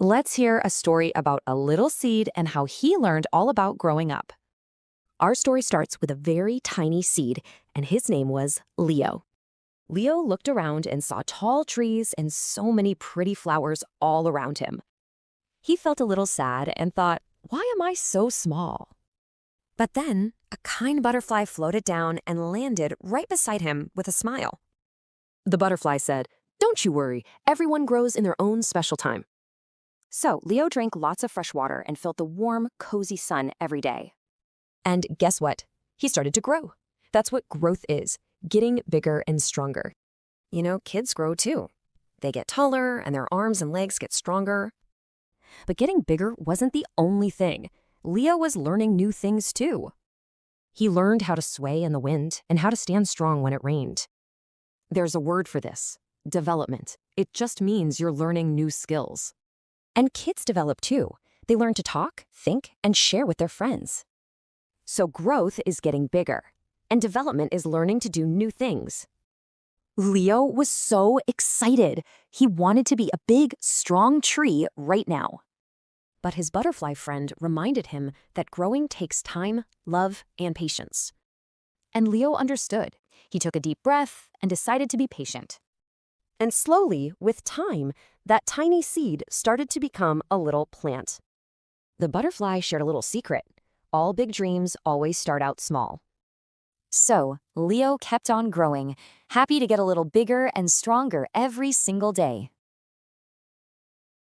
Let's hear a story about a little seed and how he learned all about growing up. Our story starts with a very tiny seed, and his name was Leo. Leo looked around and saw tall trees and so many pretty flowers all around him. He felt a little sad and thought, why am I so small? But then a kind butterfly floated down and landed right beside him with a smile. The butterfly said, "Don't you worry, everyone grows in their own special time." So Leo drank lots of fresh water and felt the warm, cozy sun every day. And guess what? He started to grow. That's what growth is, getting bigger and stronger. You know, kids grow too. They get taller and their arms and legs get stronger. But getting bigger wasn't the only thing. Leo was learning new things too. He learned how to sway in the wind and how to stand strong when it rained. There's a word for this, development. It just means you're learning new skills. And kids develop too. They learn to talk, think, and share with their friends. So growth is getting bigger, and development is learning to do new things. Leo was so excited. He wanted to be a big, strong tree right now. But his butterfly friend reminded him that growing takes time, love, and patience. And Leo understood. He took a deep breath and decided to be patient. And slowly, with time, that tiny seed started to become a little plant. The butterfly shared a little secret. All big dreams always start out small. So, Leo kept on growing, happy to get a little bigger and stronger every single day.